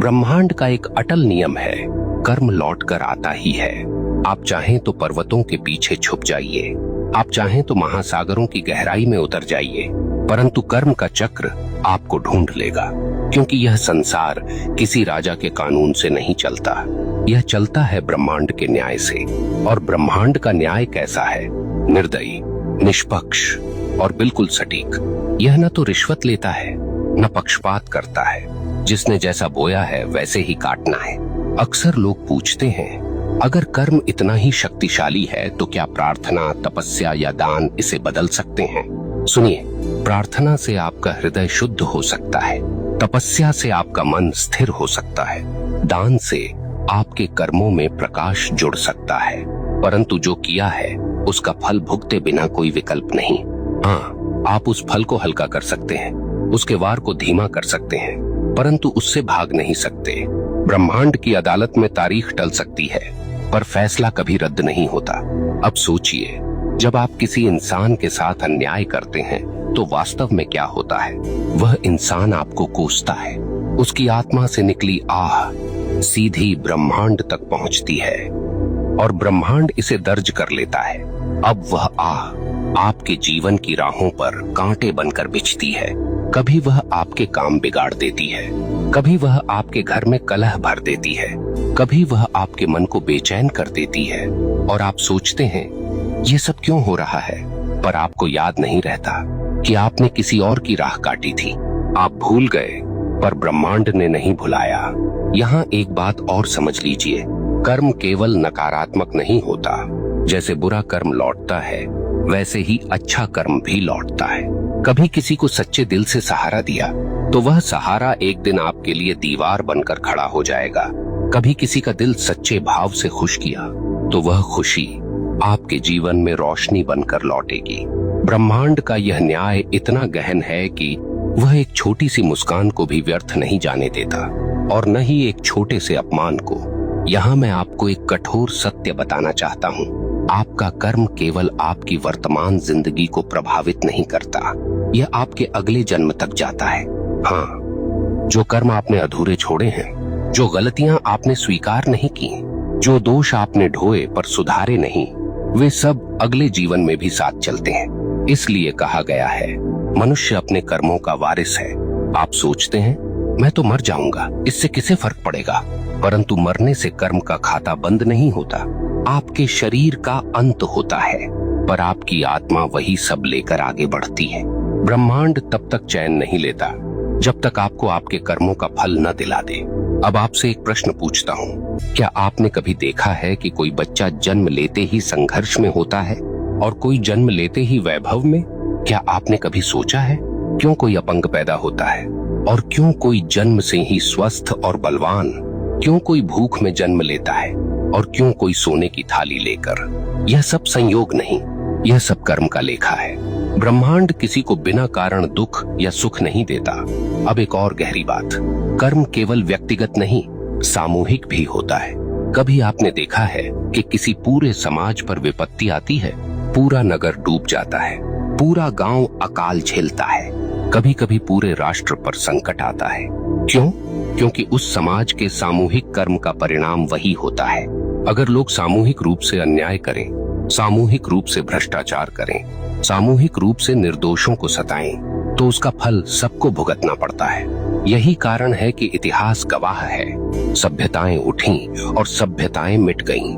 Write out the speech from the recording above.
ब्रह्मांड का एक अटल नियम है, कर्म लौट कर आता ही है। आप चाहें तो पर्वतों के पीछे छुप जाइए, आप चाहें तो महासागरों की गहराई में उतर जाइए, परंतु कर्म का चक्र आपको ढूंढ लेगा। क्योंकि यह संसार किसी राजा के कानून से नहीं चलता, यह चलता है ब्रह्मांड के न्याय से। और ब्रह्मांड का न्याय कैसा है? निर्दयी, निष्पक्ष और बिल्कुल सटीक। यह न तो रिश्वत लेता है, न पक्षपात करता है। जिसने जैसा बोया है वैसे ही काटना है। अक्सर लोग पूछते हैं, अगर कर्म इतना ही शक्तिशाली है तो क्या प्रार्थना, तपस्या या दान इसे बदल सकते हैं? सुनिए, प्रार्थना से आपका हृदय शुद्ध हो सकता है, तपस्या से आपका मन स्थिर हो सकता है, दान से आपके कर्मों में प्रकाश जुड़ सकता है, परंतु जो किया है उसका फल भुगते बिना कोई विकल्प नहीं। हाँ, आप उस फल को हल्का कर सकते हैं, उसके वार को धीमा कर सकते हैं, परंतु उससे भाग नहीं सकते। ब्रह्मांड की अदालत में तारीख टल सकती है, पर फैसला कभी रद्द नहीं होता। अब सोचिए, जब आप किसी इंसान के साथ अन्याय करते हैं तो वास्तव में क्या होता है? वह इंसान आपको कोसता है, उसकी आत्मा से निकली आह सीधी ब्रह्मांड तक पहुंचती है और ब्रह्मांड इसे दर्ज कर लेता है। अब वह आह आपके जीवन की राहों पर कांटे बनकर बिछती है। कभी वह आपके काम बिगाड़ देती है, कभी वह आपके घर में कलह भर देती है, कभी वह आपके मन को बेचैन कर देती है। और आप सोचते हैं ये सब क्यों हो रहा है, पर आपको याद नहीं रहता कि आपने किसी और की राह काटी थी। आप भूल गए, पर ब्रह्मांड ने नहीं भुलाया। यहाँ एक बात और समझ लीजिए, कर्म केवल नकारात्मक नहीं होता। जैसे बुरा कर्म लौटता है, वैसे ही अच्छा कर्म भी लौटता है। कभी किसी को सच्चे दिल से सहारा दिया तो वह सहारा एक दिन आपके लिए दीवार बनकर खड़ा हो जाएगा। कभी किसी का दिल सच्चे भाव से खुश किया तो वह खुशी आपके जीवन में रोशनी बनकर लौटेगी। ब्रह्मांड का यह न्याय इतना गहन है कि वह एक छोटी सी मुस्कान को भी व्यर्थ नहीं जाने देता, और न ही एक छोटे से अपमान को। यहाँ मैं आपको एक कठोर सत्य बताना चाहता हूँ, आपका कर्म केवल आपकी वर्तमान जिंदगी को प्रभावित नहीं करता, यह आपके अगले जन्म तक जाता है। हाँ, जो कर्म आपने अधूरे छोड़े हैं, जो गलतियां आपने स्वीकार नहीं की, जो दोष आपने ढोए पर सुधारे नहीं, वे सब अगले जीवन में भी साथ चलते हैं। इसलिए कहा गया है, मनुष्य अपने कर्मों का वारिस है। आप सोचते हैं मैं तो मर जाऊंगा, इससे किसे फर्क पड़ेगा? परंतु मरने से कर्म का खाता बंद नहीं होता। आपके शरीर का अंत होता है, पर आपकी आत्मा वही सब लेकर आगे बढ़ती है। ब्रह्मांड तब तक चैन नहीं लेता जब तक आपको आपके कर्मों का फल न दिला दे। अब आपसे एक प्रश्न पूछता हूँ, क्या आपने कभी देखा है कि कोई बच्चा जन्म लेते ही संघर्ष में होता है और कोई जन्म लेते ही वैभव में? क्या आपने कभी सोचा है क्यों कोई अपंग पैदा होता है और क्यों कोई जन्म से ही स्वस्थ और बलवान? क्यों कोई भूख में जन्म लेता है और क्यों कोई सोने की थाली लेकर? यह सब संयोग नहीं, यह सब कर्म का लेखा है। ब्रह्मांड किसी को बिना कारण दुख या सुख नहीं देता। अब एक और गहरी बात, कर्म केवल व्यक्तिगत नहीं, सामूहिक भी होता है। कभी आपने देखा है कि किसी पूरे समाज पर विपत्ति आती है, पूरा नगर डूब जाता है, पूरा गांव अकाल झेलता है, कभी कभी पूरे राष्ट्र पर संकट आता है। क्यों? क्योंकि उस समाज के सामूहिक कर्म का परिणाम वही होता है। अगर लोग सामूहिक रूप से अन्याय करें, सामूहिक रूप से भ्रष्टाचार करें, सामूहिक रूप से निर्दोषों को सताएं, तो उसका फल सबको भुगतना पड़ता है। यही कारण है कि इतिहास गवाह है, सभ्यताएं उठीं और सभ्यताएं मिट गईं,